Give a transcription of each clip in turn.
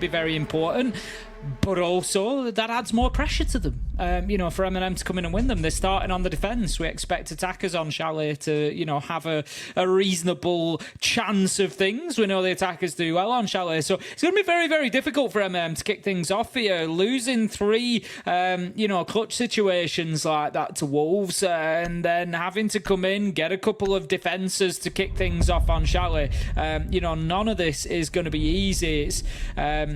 be very important, but also that adds more pressure to them. You know, for MNM to come in and win them, they're starting on the defense. We expect attackers on Chalet to, you know, have a reasonable chance of things. We know the attackers do well on Chalet, so it's going to be very, very difficult for MNM to kick things off here. Losing three, you know, clutch situations like that to Wolves, and then having to come in, get a couple of defenses to kick things off on Chalet. You know, none of this is going to be easy. It's,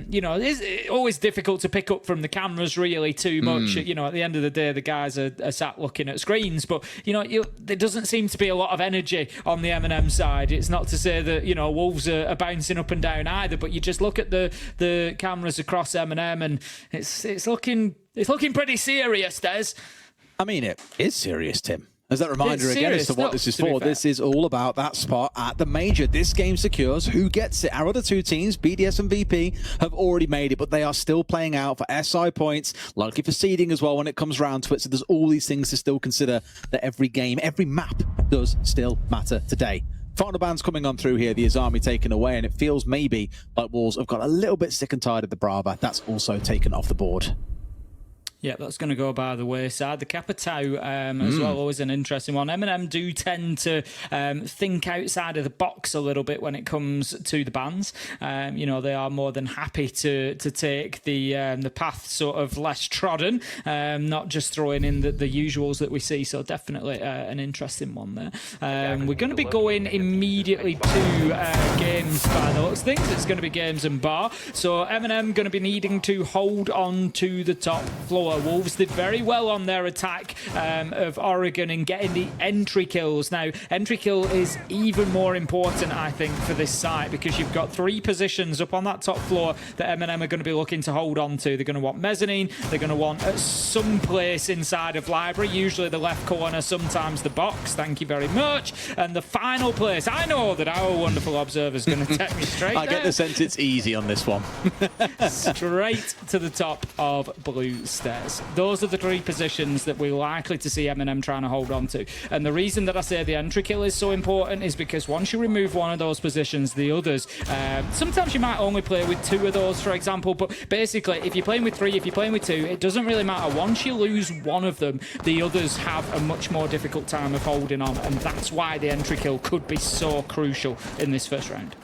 you know, it's always difficult to pick up from the cameras really too much. You know, at the end of the day, the guys are sat looking at screens, but, you know, there doesn't seem to be a lot of energy on the M&M side. It's not to say that, you know, Wolves are bouncing up and down either, but you just look at the cameras across M&M and it's looking pretty serious, Des. I mean, it is serious, Tim. As that reminder again as to what this is for, this is all about that spot at the Major. This game secures who gets it. Our other two teams, BDS and VP, have already made it, but they are still playing out for SI points, likely for seeding as well when it comes round to it. So there's all these things to still consider, that every game, every map does still matter today. Final band's coming on through here, the Azami taken away, and it feels maybe like Wolves have got a little bit sick and tired of the Brava. That's also taken off the board. Yeah, that's going to go by the wayside. The Capitao as well, always an interesting one. M&M do tend to think outside of the box a little bit when it comes to the bans. You know, they are more than happy to take the path sort of less trodden, not just throwing in the usuals that we see. So definitely an interesting one there. We're going to be going immediately to games by the looks of things. It's going to be games and bar. So M&M going to be needing to hold on to the top floor. Wolves did very well on their attack of Oregon in getting the entry kills. Now, entry kill is even more important, I think, for this site, because you've got three positions up on that top floor that M&M are going to be looking to hold on to. They're going to want mezzanine, they're going to want some place inside of library, usually the left corner, sometimes the box, thank you very much. And the final place, I know that our wonderful observer is going to take me straight I get the sense it's easy on this one. Straight to the top of blue stairs. Those are the three positions that we're likely to see M&M trying to hold on to. And the reason that I say the entry kill is so important is because once you remove one of those positions, the others, sometimes you might only play with two of those, for example, but basically, if you're playing with three, if you're playing with two, it doesn't really matter. Once you lose one of them, the others have a much more difficult time of holding on, and that's why the entry kill could be so crucial in this first round.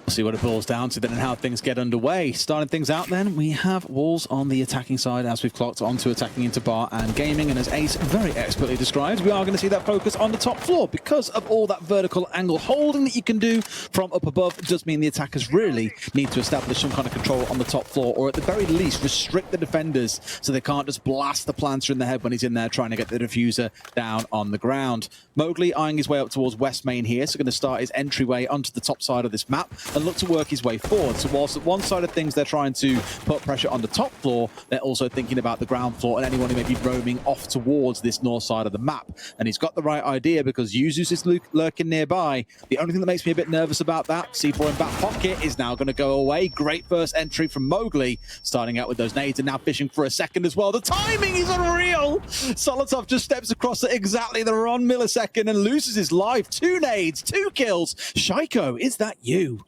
We'll see what it boils down to then and how things get underway. Starting things out then, we have Wolves on the attacking side as we've clocked onto attacking into bar and gaming. And as Ace very expertly described, we are going to see that focus on the top floor because of all that vertical angle holding that you can do from up above. It does mean the attackers really need to establish some kind of control on the top floor, or at the very least restrict the defenders so they can't just blast the planter in the head when he's in there trying to get the diffuser down on the ground. Mowgli eyeing his way up towards West Main here, so going to start his entryway onto the top side of this map and look to work his way forward. So whilst at one side of things they're trying to put pressure on the top floor, they're also thinking about the ground floor and anyone who may be roaming off towards this north side of the map. And he's got the right idea because Yuzus is lurking nearby. The only thing that makes me a bit nervous about that, C4 in back pocket is now going to go away. Great first entry from Mowgli, starting out with those nades and now fishing for a second as well. The timing is unreal! Solotov just steps across at exactly the wrong millisecond and loses his life. 2 nades, 2 kills. Shaiko, is that you?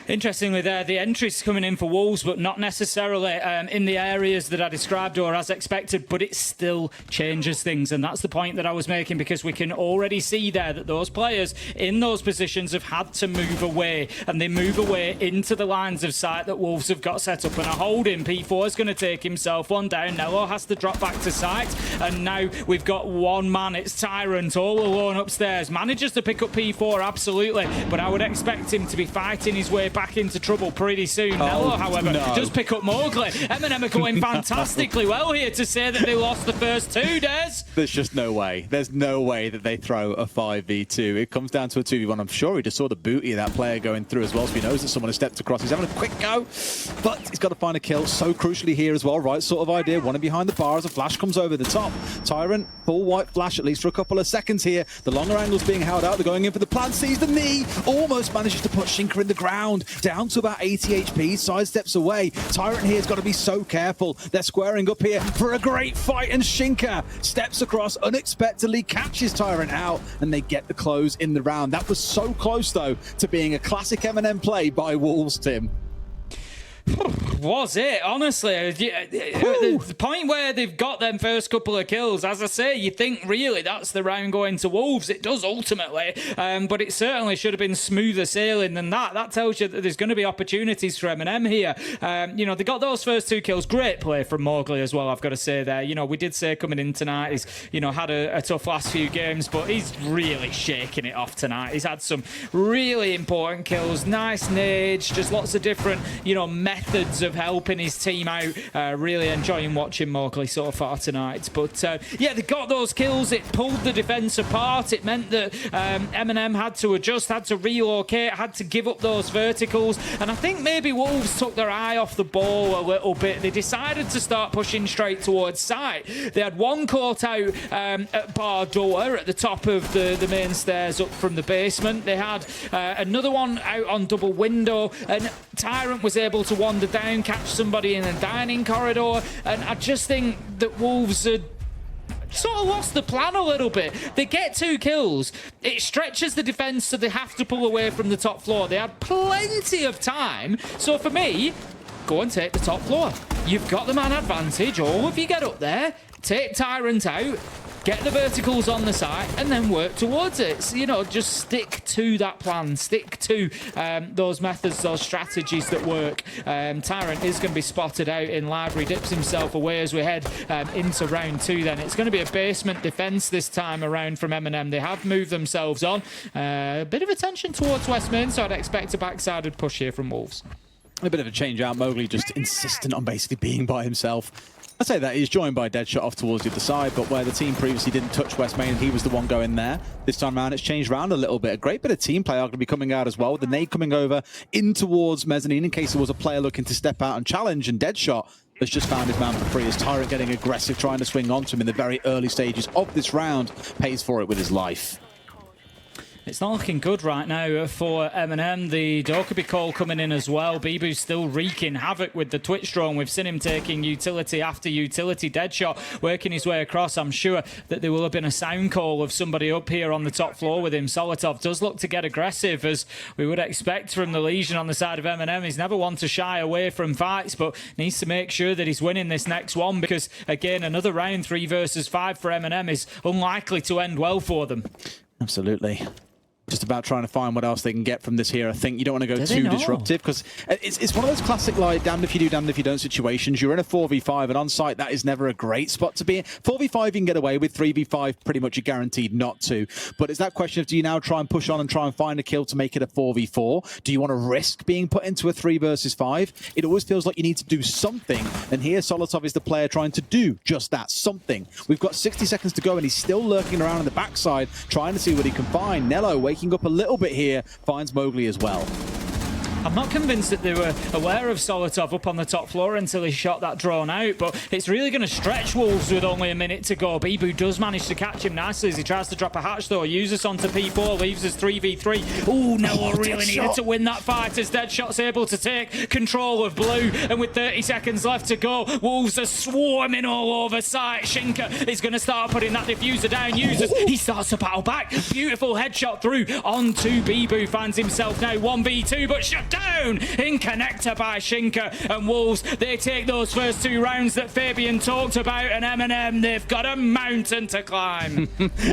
Interestingly there, the entries coming in for Wolves, but not necessarily in the areas that I described or as expected, but it still changes things. And that's the point that I was making, because we can already see there that those players in those positions have had to move away, and they move away into the lines of sight that Wolves have got set up. And a holding, P4 is going to take himself one down. Nello has to drop back to sight. And now we've got one man. It's Tyrant all alone upstairs. Manages to pick up P4, absolutely. But I would expect him to be fighting his way back into trouble pretty soon. Nello, however, does pick up Mowgli. M&M are going fantastically well here to say that they lost the first two, Des. There's just no way. There's no way that they throw a 5v2. It comes down to a 2v1. I'm sure he just saw the booty of that player going through as well, so he knows that someone has stepped across. He's having a quick go, but he's got to find a kill. So crucially here as well. Right sort of idea. One behind the bar as a flash comes over the top. Tyrant, full white flash at least for a couple of seconds here. The longer angle's being held out. They're going in for the plant. Sees the knee. Almost manages to put Shinka in the ground. Down to about 80 HP. Sidesteps away. Tyrant here's got to be so careful. They're squaring up here for a great fight, and Shinka steps across unexpectedly, catches Tyrant out, and they get the close in the round. That was so close, though, to being a classic MNM play by Wolves, Tim. was it, honestly. The point where they've got them first couple of kills, as I say, you think really that's the round going to Wolves. It does ultimately, but it certainly should have been smoother sailing than that. That tells you that there's going to be opportunities for MNM here. They got those first 2 kills. Great play from Mowgli as well, I've got to say there. We did say coming in tonight, he's had a tough last few games, but he's really shaking it off tonight. He's had some really important kills, nice nades, just lots of different, methods of helping his team out. Really enjoying watching Mowgli so far tonight. But they got those kills. It pulled the defense apart. It meant that MNM had to adjust, had to relocate, had to give up those verticals. And I think maybe Wolves took their eye off the ball a little bit. They decided to start pushing straight towards site. They had one caught out at bar door at the top of the main stairs up from the basement. They had another one out on double window, and Tyrant was able to wander down, catch somebody in the dining corridor. And I just think that Wolves had sort of lost the plan a little bit. They get 2 kills. It stretches the defense, so they have to pull away from the top floor. They had plenty of time. So for me, go and take the top floor. You've got the man advantage. All of you get up there, take Tyrant out, get the verticals on the side, and then work towards it. So, just stick to that plan. Stick to those methods, those strategies that work. Tyrant is going to be spotted out in library, dips himself away as we head into round 2 then. It's going to be a basement defence this time around from MNM. They have moved themselves on. A bit of attention towards West Main, so I'd expect a backsided push here from Wolves. A bit of a change out. Mowgli just insistent on basically being by himself. I say that he's joined by Deadshot off towards the other side, but where the team previously didn't touch West Main, he was the one going there. This time around, it's changed around a little bit. A great bit of team play are going to be coming out as well, with the nade coming over in towards Mezzanine in case there was a player looking to step out and challenge, and Deadshot has just found his man for free as Tyrant getting aggressive, trying to swing onto him in the very early stages of this round, pays for it with his life. It's not looking good right now for MNM. The Dokkaebi call coming in as well. Bibu's still wreaking havoc with the Twitch drone. We've seen him taking utility after utility. Deadshot working his way across. I'm sure that there will have been a sound call of somebody up here on the top floor with him. Solotov does look to get aggressive, as we would expect from the Legion on the side of MNM. He's never one to shy away from fights, but needs to make sure that he's winning this next one, because, again, another round 3 versus 5 for MNM is unlikely to end well for them. Absolutely. Just about trying to find what else they can get from this here. I think you don't want to go too disruptive, because it's one of those classic, like, damned if you do, damned if you don't situations. You're in a 4v5, and on site, that is never a great spot to be in. 4v5 you can get away with, 3v5 pretty much you're guaranteed not to. But it's that question of, do you now try and push on and try and find a kill to make it a 4v4? Do you want to risk being put into a 3 versus 5? It always feels like you need to do something, and here Solotov is the player trying to do just that, something. We've got 60 seconds to go, and he's still lurking around on the backside, trying to see what he can find. Nello waking up a little bit here, finds Mowgli as well. I'm not convinced that they were aware of Solotov up on the top floor until he shot that drone out, but it's really going to stretch Wolves with only a minute to go. Bibu does manage to catch him nicely as he tries to drop a hatch, though. Uses onto P4, leaves us 3v3. Ooh, Noah really needed to win that fight as Deadshot's able to take control of blue, and with 30 seconds left to go, Wolves are swarming all over site. Shinka is going to start putting that diffuser down. Uses, he starts to battle back. Beautiful headshot through onto Bibu, finds himself now 1v2, but shut down in connector by Shinka, and Wolves, they take those first 2 rounds that Fabian talked about, and MNM, they've got a mountain to climb.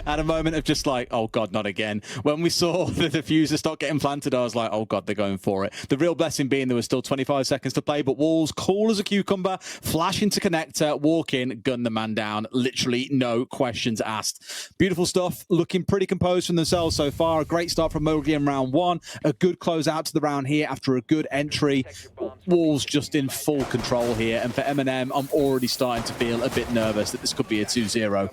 At a moment of just like, oh god, not again. When we saw the diffuser start getting planted, I was like, oh god, they're going for it. The real blessing being there was still 25 seconds to play, but Wolves, cool as a cucumber, flash into connector, walk in, gun the man down, literally no questions asked. Beautiful stuff, looking pretty composed from themselves so far. A great start from Mowgli in round 1, a good close out to the round here after a good entry. Wolves just in full control here, and for MNM, I'm already starting to feel a bit nervous that this could be a 2-0.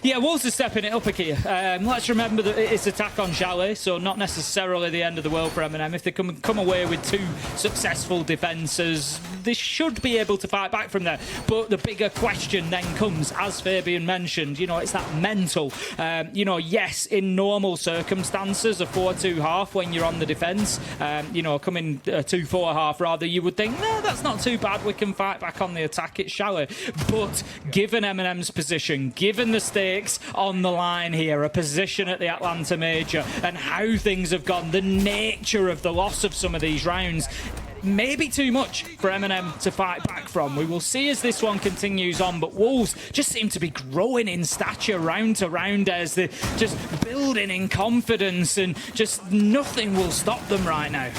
Yeah, Wolves are stepping it up here. Let's remember that it's attack on Chalet, so not necessarily the end of the world for MNM. If they come away with 2 successful defences, they should be able to fight back from there. But the bigger question then comes, as Fabian mentioned, it's that mental. Yes, in normal circumstances, a 4-2 half when you're on the defence, coming a 2-4 half rather, you would think, no, that's not too bad. We can fight back on the attack. It's Chalet. But given MNM's position, given the stakes on the line here, a position at the Atlanta Major, and how things have gone, the nature of the loss of some of these rounds, maybe too much for MNM to fight back from. We will see as this one continues on, but Wolves just seem to be growing in stature round to round as they're just building in confidence, and just nothing will stop them right now.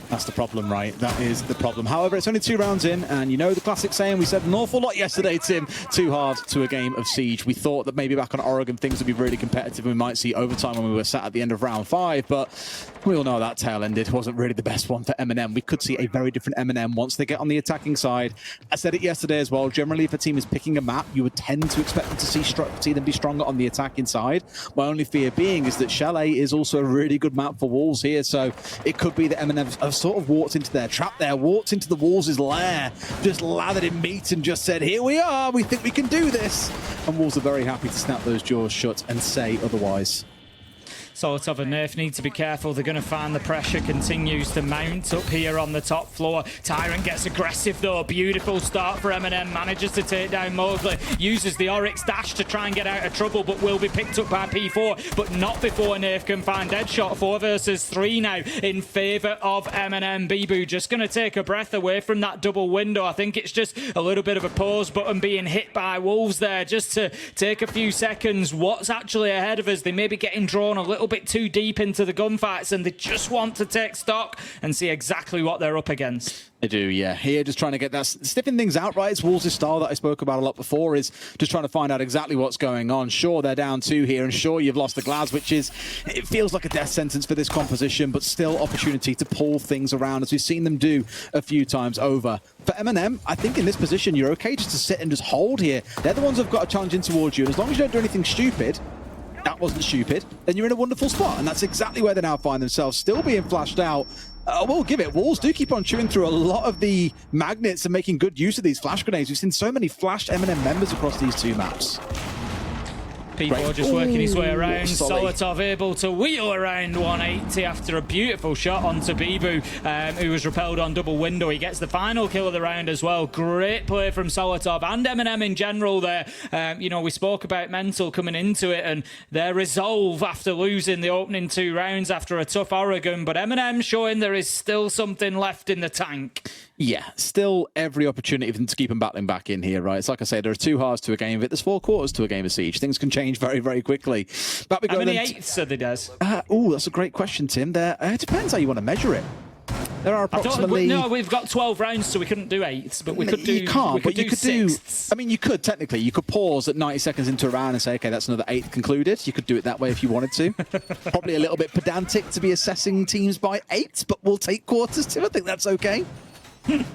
That's the problem, right? That is the problem. However, it's only 2 rounds in, and you know the classic saying, we said an awful lot yesterday, Tim, 2 halves to a game of Siege. We thought that maybe back on Oregon things would be really competitive and we might see overtime when we were sat at the end of round 5, but we all know that tail ended wasn't really the best one for MNM. We could see a very different MNM once they get on the attacking side. I said it yesterday as well, generally if a team is picking a map, you would tend to expect them to see them be stronger on the attacking side. My only fear being is that Chalet is also a really good map for Wolves here, so it could be that MNM have sort of walked into their trap there, walked into the Wolves' lair, just lathered in meat and just said, here we are, we think we can do this. And Wolves are very happy to snap those jaws shut and say otherwise. Solotov and Nerf need to be careful. They're going to find the pressure continues to mount up here on the top floor. Tyrant gets aggressive though. Beautiful start for MNM. Manages to take down Mowgli. Uses the Oryx dash to try and get out of trouble, but will be picked up by P4. But not before Nerf can find Deadshot. 4 versus 3 now in favour of MNM. Bibu just going to take a breath away from that double window. I think it's just a little bit of a pause button being hit by Wolves there, just to take a few seconds. What's actually ahead of us? They may be getting drawn a little bit too deep into the gunfights, and they just want to take stock and see exactly what they're up against. They do, yeah. Here, just trying to get that, stiffing things out, right? It's Wolves' style that I spoke about a lot before, is just trying to find out exactly what's going on. Sure, they're down 2 here, and sure, you've lost the Glads, which is, it feels like a death sentence for this composition, but still opportunity to pull things around, as we've seen them do a few times over. For MNM, I think in this position, you're okay just to sit and just hold here. They're the ones who've got a challenge in towards you, and as long as you don't do anything stupid, that wasn't stupid, then you're in a wonderful spot, and that's exactly where they now find themselves, still being flashed out. We'll give it. Wolves do keep on chewing through a lot of the magnets and making good use of these flash grenades. We've seen so many flashed MNM members across these 2 maps. P4 just working his way around. Solotov able to wheel around 180 after a beautiful shot onto Bibu, who was repelled on double window. He gets the final kill of the round as well. Great play from Solotov and MNM in general there. You know, we spoke about Mental coming into it and their resolve after losing the opening 2 rounds after a tough Oregon, but MNM showing there is still something left in the tank. Yeah, still every opportunity for them to keep them battling back in here, right? It's like I say, there are 2 halves to a game of it. There's 4 quarters to a game of Siege. Things can change very, very quickly. How many eighths are they, Des? Oh, that's a great question, Tim. It depends how you want to measure it. There are approximately... No, we've got 12 rounds, so we couldn't do eighths, but we could do... You can't, but you could sixths. do... I mean, you could, technically. You could pause at 90 seconds into a round and say, okay, that's another 8th concluded. You could do it that way if you wanted to. Probably a little bit pedantic to be assessing teams by 8s, but we'll take quarters, Tim. I think that's okay.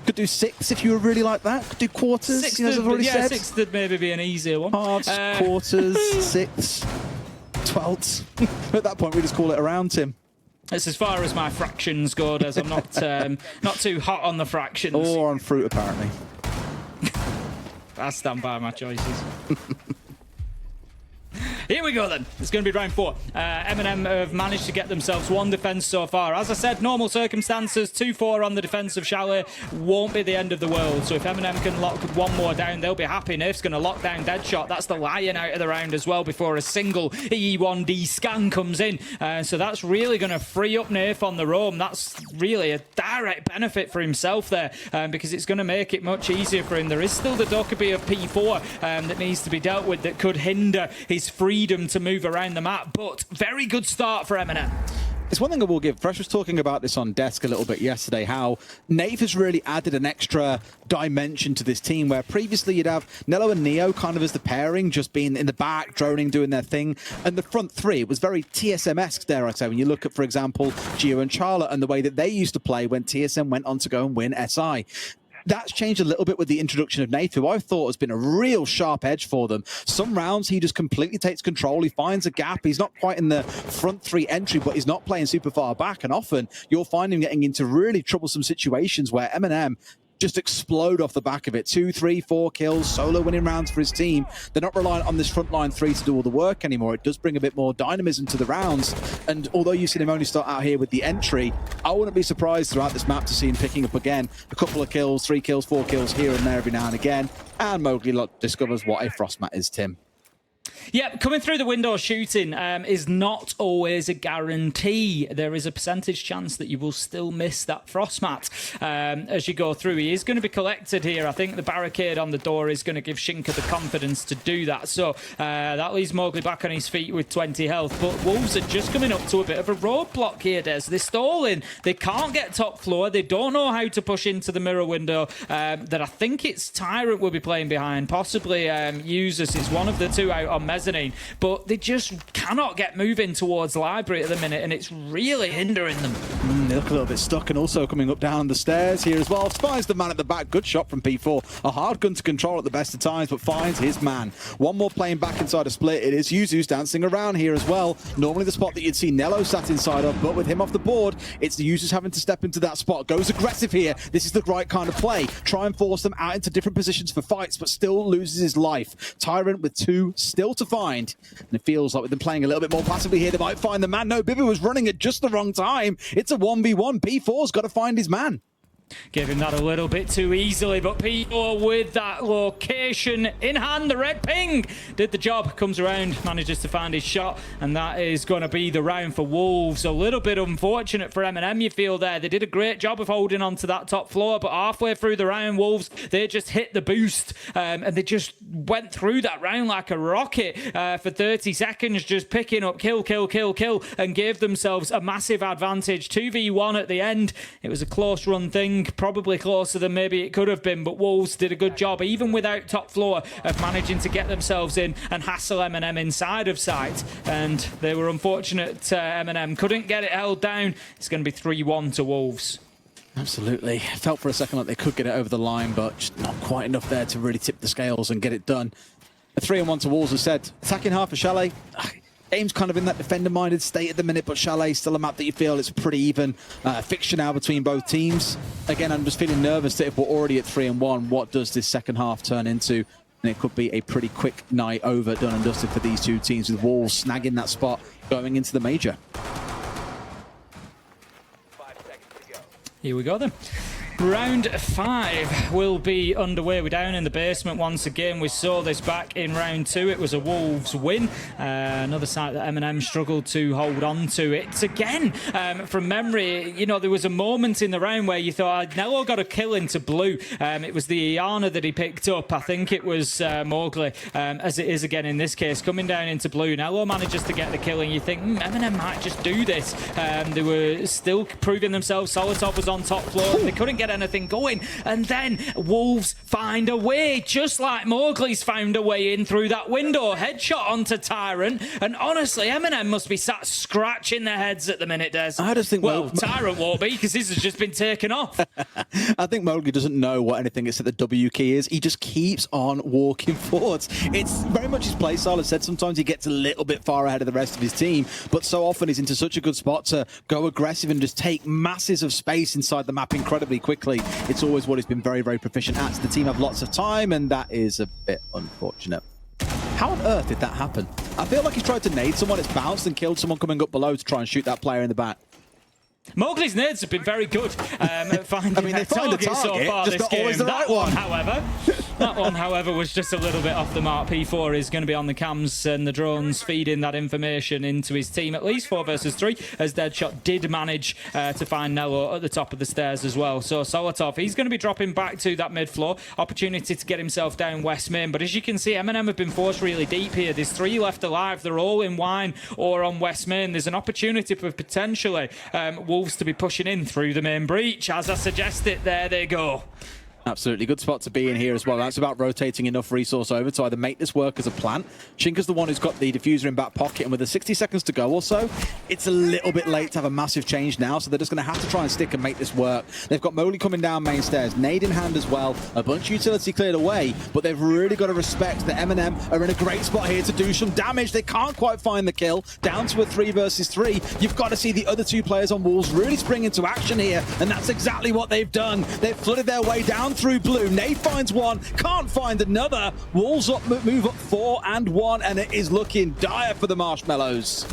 Could do 6 if you were really like that. Could do quarters, Sixth, you know, as I've already said. 6th would maybe be an easier one. Halves, quarters, 6, 12ths. At that point, we just call it a round, Tim. That's as far as my fractions go, as I'm not too hot on the fractions. Or on fruit, apparently. I stand by my choices. Here we go then. It's going to be round 4. MNM have managed to get themselves 1 defense so far. As I said, normal circumstances, 2-4 on the defense of Chalet won't be the end of the world. So if MNM can lock 1 more down, they'll be happy. Nerf's going to lock down Deadshot. That's the lion out of the round as well before a single E1D scan comes in. So that's really going to free up Nerf on the roam. That's really a direct benefit for himself there, because it's going to make it much easier for him. There is still the Dokkaebi of P4 that needs to be dealt with that could hinder his freedom to move around the map, but very good start for MNM. It's one thing I will give. Fresh was talking about this on Desk a little bit yesterday, how Nave has really added an extra dimension to this team, where previously you'd have Nello and Neo kind of as the pairing, just being in the back, droning, doing their thing. And the front 3 was very TSM-esque, dare I say, when you look at, for example, Gio and Charlotte and the way that they used to play when TSM went on to go and win SI. That's changed a little bit with the introduction of Nate, who I thought has been a real sharp edge for them. Some rounds he just completely takes control. He finds a gap. He's not quite in the front 3 entry, but he's not playing super far back. And often you'll find him getting into really troublesome situations where MNM just explode off the back of it. 2, 3, 4 kills, solo winning rounds for his team. They're not reliant on this front line 3 to do all the work anymore. It does bring a bit more dynamism to the rounds. And although you've seen him only start out here with the entry, I wouldn't be surprised throughout this map to see him picking up again a couple of kills, 3 kills, 4 kills here and there every now and again. And Mowgli discovers what a frost mat is, Tim. Yeah, coming through the window shooting is not always a guarantee. There is a percentage chance that you will still miss that frost mat as you go through. He is going to be collected here. I think the barricade on the door is going to give Shinka the confidence to do that. So that leaves Mowgli back on his feet with 20 health. But Wolves are just coming up to a bit of a roadblock here, Des. They're stalling. They can't get top floor. They don't know how to push into the mirror window that I think it's Tyrant will be playing behind. Possibly Users is one of the two out on mezzanine, but they just cannot get moving towards library at the minute, and it's really hindering them. They look a little bit stuck, and also coming up down the stairs here as well. Spies the man at the back. Good shot from P4. A hard gun to control at the best of times, but finds his man. One more playing back inside a split. It is Yuzu's dancing around here as well. Normally the spot that you'd see Nello sat inside of, but with him off the board, it's the Yuzu's having to step into that spot. Goes aggressive here. This is the right kind of play. Try and force them out into different positions for fights, but still loses his life. Tyrant with 2 still to find. And it feels like with them playing a little bit more passively here, they might find the man. No, Bibi was running at just the wrong time. It's a 1v1. P4's got to find his man. Gave him that a little bit too easily, but P4 with that location in hand, the red ping did the job, comes around, manages to find his shot, and that is going to be the round for Wolves. A little bit unfortunate for MNM, you feel there. They did a great job of holding on to that top floor, but halfway through the round, Wolves, they just hit the boost, and they just went through that round like a rocket for 30 seconds, just picking up kill, and gave themselves a massive advantage. 2v1 at the end. It was a close run thing. Probably closer than maybe it could have been, but Wolves did a good job, even without top floor, of managing to get themselves in and hassle MNM inside of sight. And they were unfortunate. MNM couldn't get it held down. It's going to be 3-1 to Wolves. Absolutely. Felt for a second like they could get it over the line, but just not quite enough there to really tip the scales and get it done. A 3-1 to Wolves, as said. Attacking half of Chalet. Game's kind of in that defender-minded state at the minute, but Chalet still a map that you feel it's pretty even. Fixture now between both teams. Again, I'm just feeling nervous that if we're already at 3-1, what does this second half turn into? And it could be a pretty quick night over, done and dusted for these two teams, with Wolves snagging that spot going into the major. 5 seconds to go. Here we go then. Round 5 will be underway. We're down in the basement once again. We saw this back in round 2. It was a Wolves win. Another site that MNM struggled to hold on to. It's again, from memory, you know, there was a moment in the round where you thought, Nello got a kill into blue. It was the Iana that he picked up. I think it was Mowgli, as it is again in this case, coming down into blue. Nello manages to get the kill, and you think, MNM might just do this. They were still proving themselves. Solotov was on top floor, and they couldn't get anything going, and then Wolves find a way, just like Mowgli's found a way in through that window. Headshot onto Tyrant, and honestly, MNM must be sat scratching their heads at the minute, Des. I just think, well, Tyrant won't be, because this has just been taken off. I think Mowgli doesn't know what anything except the W key is. He just keeps on walking forwards. It's very much his play style. As said, sometimes he gets a little bit far ahead of the rest of his team, but so often he's into such a good spot to go aggressive and just take masses of space inside the map incredibly quickly. It's always what he's been very, very proficient at. The team have lots of time, and that is a bit unfortunate. How on earth did that happen? I feel like he's tried to nade someone, it's bounced and killed someone coming up below to try and shoot that player in the back. Mowgli's nades have been very good at finding they find the target so far just this not game. always the right one. That one, however, was just a little bit off the mark. P4 is going to be on the cams and the drones feeding that information into his team. At least 4 versus 3, as Deadshot did manage to find Nello at the top of the stairs as well. So Solotov, he's going to be dropping back to that mid floor. Opportunity to get himself down West Main. But as you can see, MNM have been forced really deep here. There's 3 left alive. They're all in Wine or on West Main. There's an opportunity for potentially Wolves to be pushing in through the main breach. As I suggested, there they go. Absolutely. Good spot to be in here as well. That's about rotating enough resource over to either make this work as a plant. Shinka's the one who's got the diffuser in back pocket, and with the 60 seconds to go or so, it's a little bit late to have a massive change now, so they're just going to have to try and stick and make this work. They've got Mowgli coming down main stairs, nade in hand as well, a bunch of utility cleared away, but they've really got to respect that MNM are in a great spot here to do some damage. They can't quite find the kill. Down to a 3 versus 3. You've got to see the other 2 players on Wolves really spring into action here, and that's exactly what they've done. They've flooded their way down through blue. Nade finds one, can't find another. Wolves up, move up 4-1, and it is looking dire for the Marshmallows.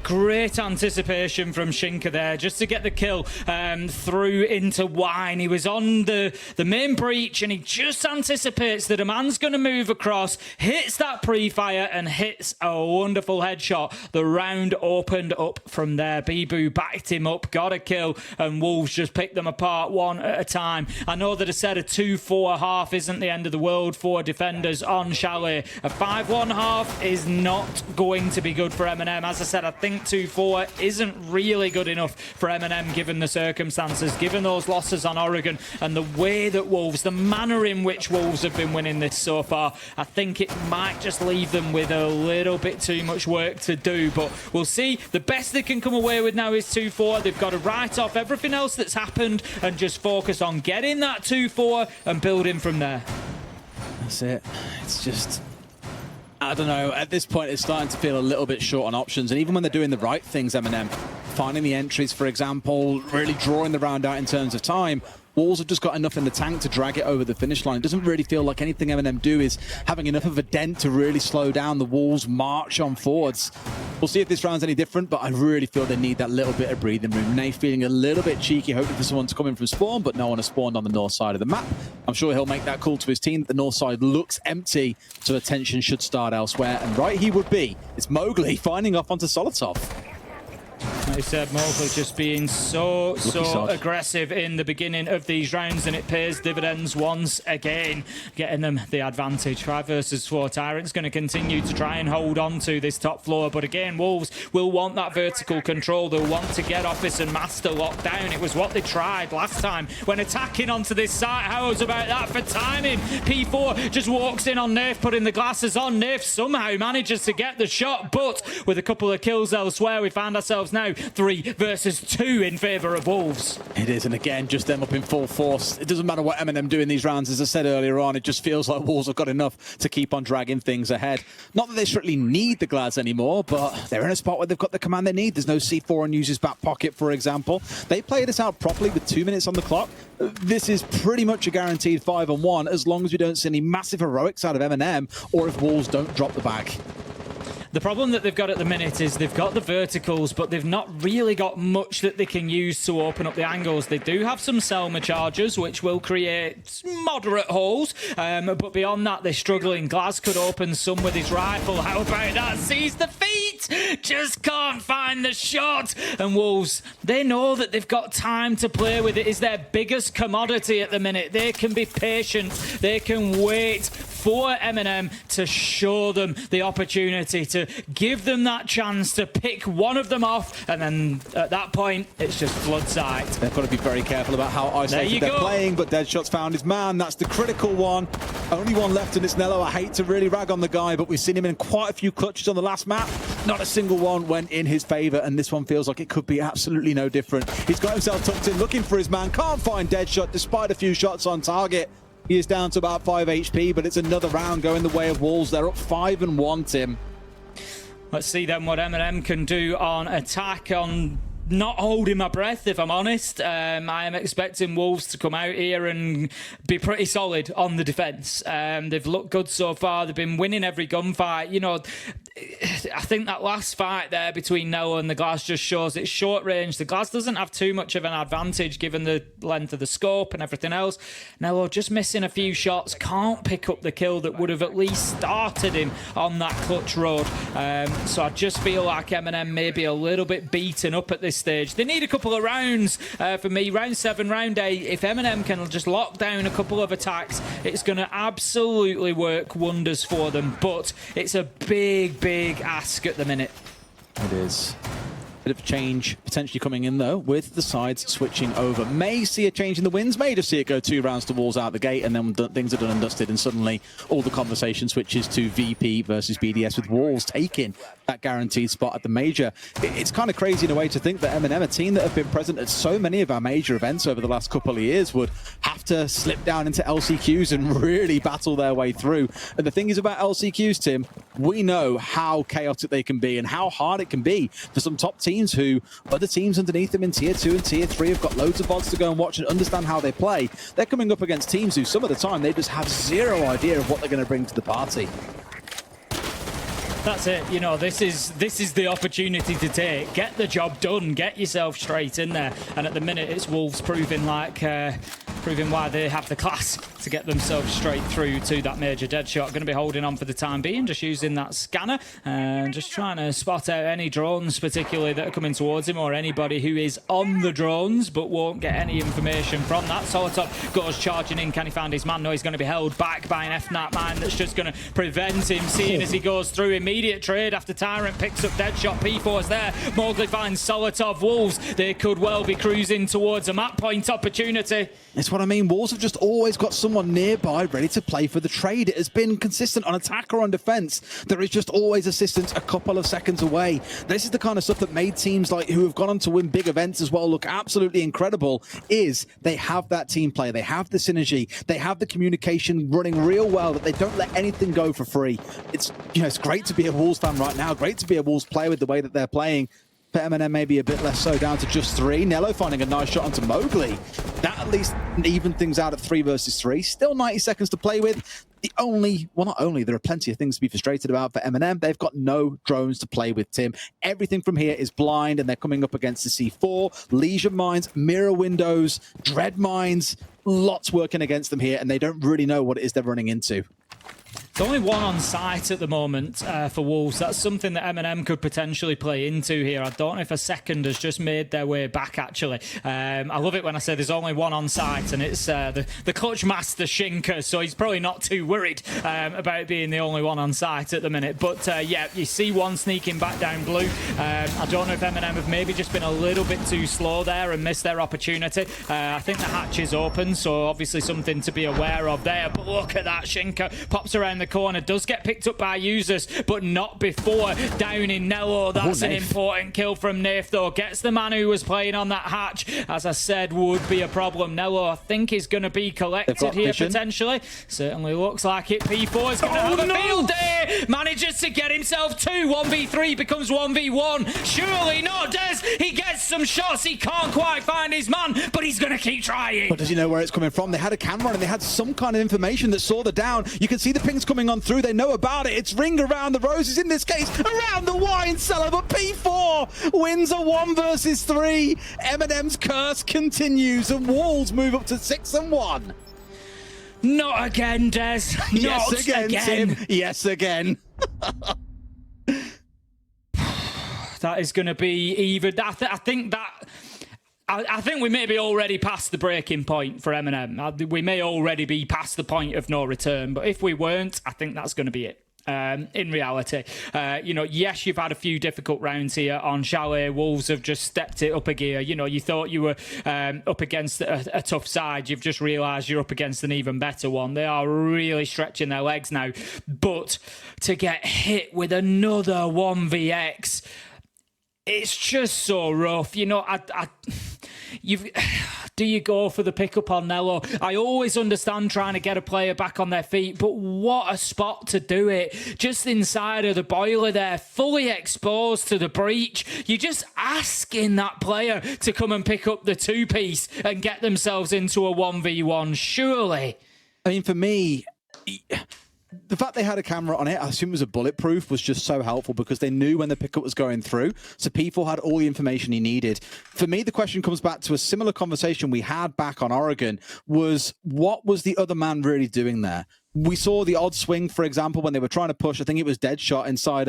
Great anticipation from Shinka there, just to get the kill through into Wine. He was on the main breach, and he just anticipates that a man's going to move across, hits that pre-fire, and hits a wonderful headshot. The round opened up from there. Bibu backed him up, got a kill, and Wolves just picked them apart one at a time. I know that a set of 2-4 half isn't the end of the world for defenders on Chalet. A 5-1 half is not going to be good for MNM. As I said, I think 2-4 isn't really good enough for MNM given the circumstances, given those losses on Oregon and the way that Wolves, the manner in which Wolves have been winning this so far. I think it might just leave them with a little bit too much work to do, but we'll see. The best they can come away with now is 2-4. They've got to write off everything else that's happened and just focus on getting that 2-4 and building from there. That's it. It's just, I don't know, at this point it's starting to feel a little bit short on options, and even when they're doing the right things, MNM, finding the entries, for example, really drawing the round out in terms of time, Wolves have just got enough in the tank to drag it over the finish line. It doesn't really feel like anything MNM do is having enough of a dent to really slow down the Wolves' march on forwards. We'll see if this round's any different, but I really feel they need that little bit of breathing room. Nate feeling a little bit cheeky, hoping for someone to come in from spawn, but no one has spawned on the north side of the map. I'm sure he'll make that call to his team that the north side looks empty, so attention should start elsewhere. And right he would be. It's Mowgli finding off onto Solotov. Like I said, Mowgli just being so aggressive in the beginning of these rounds, and it pays dividends once again, getting them the advantage. 5 versus 4. Tyrant's going to continue to try and hold on to this top floor, but again, Wolves will want that vertical control. They'll want to get Office and Master locked down. It was what they tried last time when attacking onto this site. How was about that for timing? P4 just walks in on Nerf, putting the glasses on. Nerf somehow manages to get the shot, but with a couple of kills elsewhere, we find ourselves now 3 versus 2 in favour of Wolves. It is, and again, just them up in full force. It doesn't matter what MNM do in these rounds. As I said earlier on, it just feels like Wolves have got enough to keep on dragging things ahead. Not that they strictly need the Glads anymore, but they're in a spot where they've got the command they need. There's no C4 on User's back pocket, for example. They play this out properly with 2 minutes on the clock. This is pretty much a guaranteed 5-on-1 as long as we don't see any massive heroics out of MNM or if Wolves don't drop the back. The problem that they've got at the minute is they've got the verticals, but they've not really got much that they can use to open up the angles. They do have some Selma charges, which will create moderate holes, but beyond that, they're struggling. Glaz could open some with his rifle. How about that? Sees the feet! Just can't find the shot. And Wolves, they know that they've got time to play with. It is their biggest commodity at the minute. They can be patient. They can wait for MNM to show them the opportunity, to give them that chance to pick one of them off, and then at that point, it's just flood sight. They've got to be very careful about how isolated they're playing, but Deadshot's found his man. That's the critical one. Only one left, and it's Nello. I hate to really rag on the guy, but we've seen him in quite a few clutches on the last map. Not a single one went in his favor, and this one feels like it could be absolutely no different. He's got himself tucked in, looking for his man. Can't find Deadshot, despite a few shots on target. He is down to about 5 HP, but it's another round going the way of Wolves. They're up 5-1, Tim. Let's see then what MNM can do on attack, on not holding my breath, if I'm honest. I am expecting Wolves to come out here and be pretty solid on the defence. They've looked good so far. They've been winning every gunfight. You know, I think that last fight there between Noah and the Glass just shows it's short range. The Glass doesn't have too much of an advantage given the length of the scope and everything else. Noah just missing a few shots, can't pick up the kill that would have at least started him on that clutch road. So I just feel like MNM may be a little bit beaten up at this stage. They need a couple of rounds for me. Round 7, round 8. If MNM can just lock down a couple of attacks, it's going to absolutely work wonders for them. But it's a big ask at the minute. It is. Bit of change potentially coming in, though, with the sides switching over. May see a change in the wins, may just see it go 2 rounds to Wolves out the gate, and then things are done and dusted, and suddenly all the conversation switches to VP versus BDS, with Wolves taking that guaranteed spot at the major. It's kind of crazy in a way to think that MNM, a team that have been present at so many of our major events over the last couple of years, would have to slip down into LCQs and really battle their way through. And the thing is about LCQs, Tim, we know how chaotic they can be and how hard it can be for some top teams who other teams underneath them in tier 2 and tier 3 have got loads of odds to go and watch and understand how they play. They're coming up against teams who some of the time they just have zero idea of what they're going to bring to the party. That's it. You know, this is the opportunity to take. Get the job done. Get yourself straight in there. And at the minute, it's Wolves proving why they have the class to get themselves straight through to that major dead shot. Going to be holding on for the time being, just using that scanner and just trying to spot out any drones, particularly that are coming towards him, or anybody who is on the drones but won't get any information from that. Solotov goes charging in. Can he find his man? No, he's going to be held back by an FNAT mine that's just going to prevent him seeing as he goes through. Immediate trade after Tyrant picks up Deadshot. P4's there. Mowgli finds Solotov. Wolves, they could well be cruising towards a map point opportunity. It's what I mean. Wolves have just always got someone nearby ready to play for the trade. It has been consistent on attack or on defense. There is just always assistance a couple of seconds away. This is the kind of stuff that made teams like who have gone on to win big events as well look absolutely incredible, is they have that team play. They have the synergy. They have the communication running real well, that they don't let anything go for free. It's, you know, it's great to be a Wolves fan right now. Great to be a Wolves player with the way that they're playing. For MNM, maybe a bit less so, down to just 3. Nello finding a nice shot onto Mowgli. That at least evened things out at 3 versus 3. Still 90 seconds to play with. Not only, there are plenty of things to be frustrated about for MNM. They've got no drones to play with, Tim. Everything from here is blind, and they're coming up against the C4, leisure mines, mirror windows, dread mines. Lots working against them here, and they don't really know what it is they're running into. There's only one on site at the moment for Wolves. That's something that MNM could potentially play into here. I don't know if a second has just made their way back, actually. I love it when I say there's only one on site, and it's the clutch master Shinka, so he's probably not too worried about being the only one on site at the minute. But yeah, you see one sneaking back down blue. I don't know if MNM have maybe just been a little bit too slow there and missed their opportunity. I think the hatch is open, so obviously something to be aware of there. But look at that, Shinka pops around the corner, does get picked up by users, but not before downing Nello. That's an important kill from Nath, though. Gets the man who was playing on that hatch. As I said, would be a problem. Nello, I think, is going to be collected here, potentially. Certainly looks like it. P4 is going to have a field day. Manages to get himself 2. 1v3 becomes 1v1. Surely not. Des, he gets some shots. He can't quite find his man, but he's going to keep trying. But does he know where it's coming from? They had a camera on and they had some kind of information that saw the down. You can see the pings coming on through. They know about it. It's ring around the roses, in this case around the wine cellar, but P4 wins a 1 versus 3. MNM's curse continues and Wolves move up to 6-1. Not again, Des. Yes again, Tim. Yes again. That is going to be even. I think we may be already past the breaking point for MNM. We may already be past the point of no return, but if we weren't, I think that's going to be it. In reality, you know, yes, you've had a few difficult rounds here on Chalet. Wolves have just stepped it up a gear. You know, you thought you were up against a tough side. You've just realised you're up against an even better one. They are really stretching their legs now. But to get hit with another 1vx, it's just so rough. You know, do you go for the pickup on Nello? I always understand trying to get a player back on their feet, but what a spot to do it. Just inside of the boiler there, fully exposed to the breach. You're just asking that player to come and pick up the 2-piece and get themselves into a 1v1, surely. I mean, for me, the fact they had a camera on it, I assume it was a bulletproof, was just so helpful because they knew when the pickup was going through. So P4 had all the information he needed. For me, the question comes back to a similar conversation we had back on Oregon, was what was the other man really doing there? We saw the odd swing, for example, when they were trying to push. I think it was Deadshot inside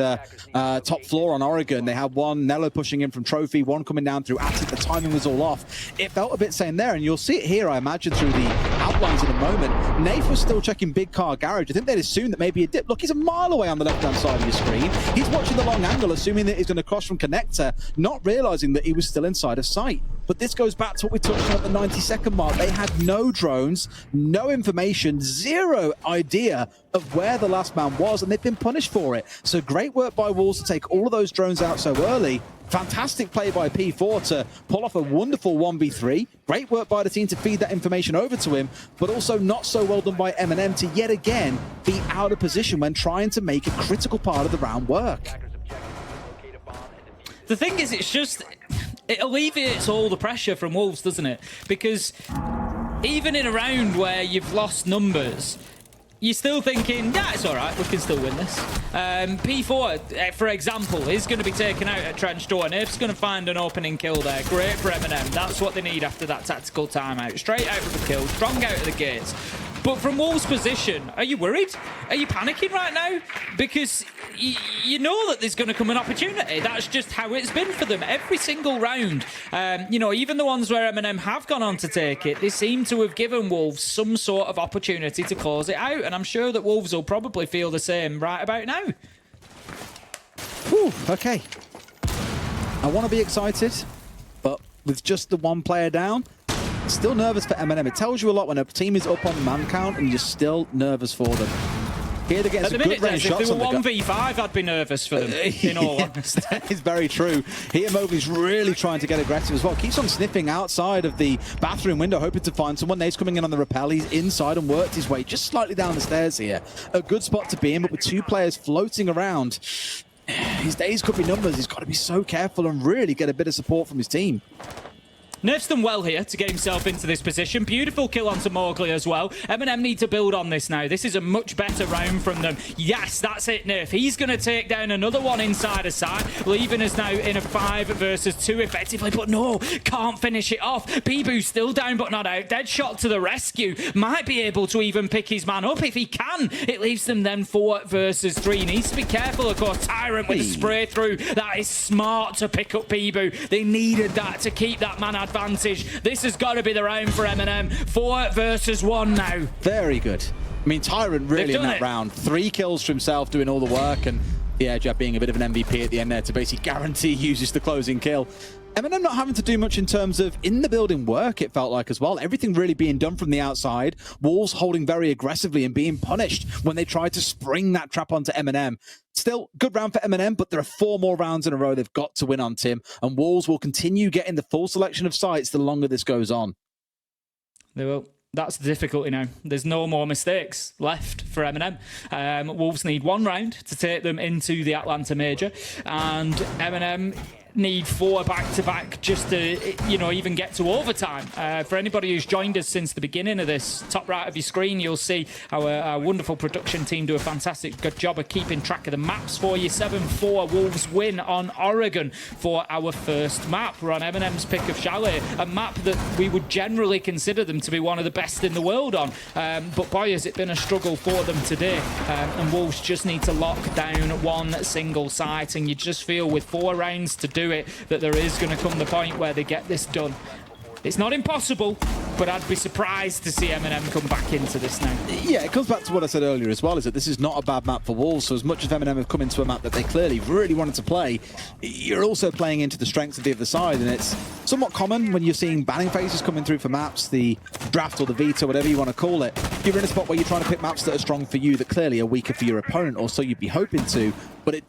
top floor on Oregon. They had one Nello pushing in from Trophy, one coming down through Attic. The timing was all off. It felt a bit same there, and you'll see it here, I imagine, through the outlines in a moment. Nath was still checking Big Car Garage. I think they'd assume that maybe a dip. Look, he's a mile away on the left-hand side of your screen. He's watching the long angle, assuming that he's going to cross from Connector, not realizing that he was still inside of sight. But this goes back to what we touched on at the 90-second mark. They had no drones, no information, zero idea of where the last man was, and they've been punished for it. So great work by Wolves to take all of those drones out so early. Fantastic play by P4 to pull off a wonderful 1v3. Great work by the team to feed that information over to him, but also not so well done by MNM to yet again be out of position when trying to make a critical part of the round work. The thing is, it alleviates all the pressure from Wolves, doesn't it? Because even in a round where you've lost numbers, you're still thinking, yeah, it's all right, we can still win this. P4, for example, is going to be taken out at Trench Door. Nerf's going to find an opening kill there. Great for MNM. That's what they need after that tactical timeout. Straight out of the kill, strong out of the gates. But from Wolves' position, are you worried? Are you panicking right now? Because you know that there's going to come an opportunity. That's just how it's been for them every single round. You know, even the ones where MNM have gone on to take it, they seem to have given Wolves some sort of opportunity to close it out. And I'm sure that Wolves will probably feel the same right about now. Whew, okay. I want to be excited, but with just the one player down, still nervous for MNM. It tells you a lot when a team is up on man count and you're still nervous for them. Here they're getting some good range shots. If they were 1v5, I'd be nervous for them, in all honesty. That is very true. Here, Mowgli's really trying to get aggressive as well. Keeps on sniffing outside of the bathroom window, hoping to find someone. Nate's coming in on the rappel. He's inside and worked his way just slightly down the stairs here. A good spot to be in, but with two players floating around, his days could be numbers. He's got to be so careful and really get a bit of support from his team. Nerf's done well here to get himself into this position. Beautiful kill onto Mowgli as well. MNM need to build on this now. This is a much better round from them. Yes, that's it, Nerf. He's going to take down another one inside a side, leaving us now in a 5 versus 2 effectively. But no, can't finish it off. Bibu's still down but not out. Deadshot to the rescue. Might be able to even pick his man up if he can. It leaves them then 4 versus 3. Needs to be careful, of course. Tyrant with a spray through. That is smart to pick up Bibu. They needed that to keep that man advantage. This has got to be the round for MNM. 4 versus 1 now. Very good. I mean, Tyrant really in that round. 3 kills for himself, doing all the work, and the edge up being a bit of an MVP at the end there to basically guarantee uses the closing kill. MNM not having to do much in terms of in-the-building work, it felt like as well. Everything really being done from the outside. Wolves holding very aggressively and being punished when they tried to spring that trap onto MNM. Still, good round for MNM, but there are 4 more rounds in a row they've got to win on, Tim. And Wolves will continue getting the full selection of sites the longer this goes on. They will. That's the difficulty now. There's no more mistakes left for MNM. Wolves need 1 round to take them into the Atlanta Major. And MNM need 4 back-to-back just to, you know, even get to overtime. For anybody who's joined us since the beginning of this, top right of your screen, you'll see our wonderful production team do a fantastic good job of keeping track of the maps for you. 7-4 Wolves win on Oregon for our first map. We're on MNM's pick of Chalet, a map that we would generally consider them to be one of the best in the world on. But boy, has it been a struggle for them today. And Wolves just need to lock down 1 single site, and you just feel with 4 rounds to do it that there is going to come the point where they get this done. It's not impossible, but I'd be surprised to see MNM come back into this now. Yeah, it comes back to what I said earlier as well, is that this is not a bad map for Wolves. So as much as MNM have come into a map that they clearly really wanted to play, you're also playing into the strengths of the other side. And it's somewhat common when you're seeing banning phases coming through for maps, the draft or the veto, whatever you want to call it. You're in a spot where you're trying to pick maps that are strong for you that clearly are weaker for your opponent, or so you'd be hoping to. But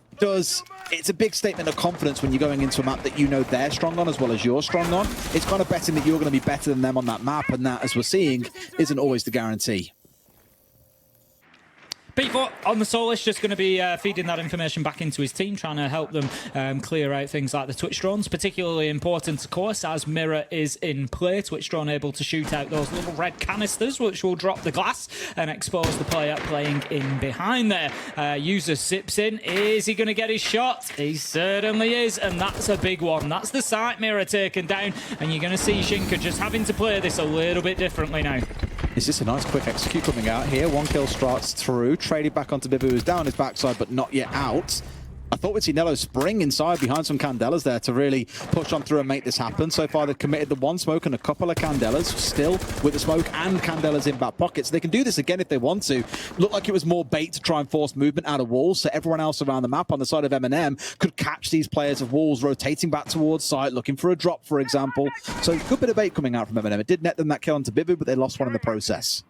it's a big statement of confidence when you're going into a map that you know they're strong on as well as you're strong on. It's kind of betting that you're going to be better than them on that map, and that, as we're seeing, isn't always the guarantee. P4 on the Soulish just going to be feeding that information back into his team, trying to help them clear out things like the Twitch drones. Particularly important, of course, as Mirror is in play. Twitch drone able to shoot out those little red canisters, which will drop the glass and expose the player playing in behind there. User sips in. Is he going to get his shot? He certainly is, and that's a big one. That's the site Mirror taken down, and you're going to see Shinka just having to play this a little bit differently now. It's just a nice quick execute coming out here. 1 kill starts through. Traded back onto Bibu, who's down his backside, but not yet out. I thought we'd see Nello spring inside behind some Candelas there to really push on through and make this happen. So far, they've committed the 1 smoke and a couple of Candelas, still with the smoke and Candelas in back pockets. They can do this again if they want to. Looked like it was more bait to try and force movement out of Wolves, so everyone else around the map on the side of MNM could catch these players of Wolves rotating back towards site, looking for a drop, for example. So good bit of bait coming out from MNM. It did net them that kill onto Bibu, but they lost one in the process.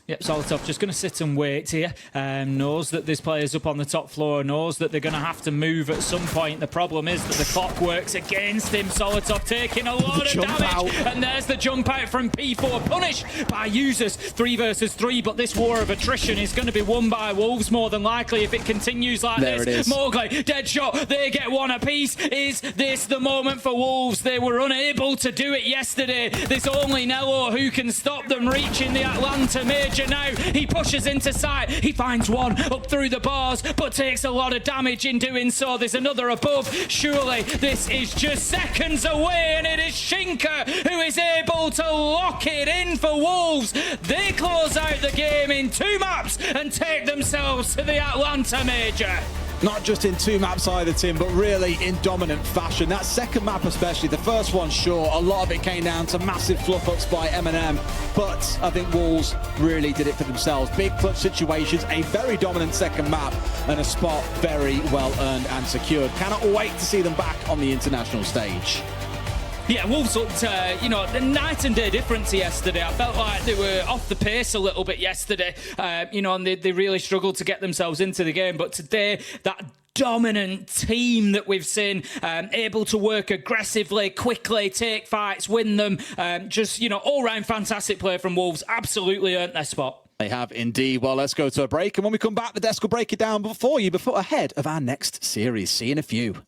Yep, Solitov just going to sit and wait here. Knows that this player's up on the top floor, knows that they're going to have to move at some point. The problem is that the clock works against him. Solitov taking a lot of damage. And there's the jump out from P4, punished by users. 3 versus 3, but this war of attrition is going to be won by Wolves more than likely if it continues like there this. Mowgli, dead shot. They get 1 apiece. Is this the moment for Wolves? They were unable to do it yesterday. There's only Nello who can stop them reaching the Atlanta Major. Major now. He pushes into sight. He finds one up through the bars, but takes a lot of damage in doing so. There's another above. Surely this is just seconds away, and it is Shinka who is able to lock it in for Wolves. They close out the game in 2 maps and take themselves to the Atlanta Major. Not just in 2 maps either, Tim, but really in dominant fashion. That second map especially, the first one, sure, a lot of it came down to massive fluff-ups by MNM, but I think Wolves really did it for themselves. Big clutch situations, a very dominant second map, and a spot very well earned and secured. Cannot wait to see them back on the international stage. Yeah, Wolves looked, the night and day difference yesterday. I felt like they were off the pace a little bit yesterday, and they really struggled to get themselves into the game. But today, that dominant team that we've seen, able to work aggressively, quickly, take fights, win them, all-round fantastic play from Wolves. Absolutely earned their spot. They have indeed. Well, let's go to a break, and when we come back, the desk will break it down before ahead of our next series. See you in a few.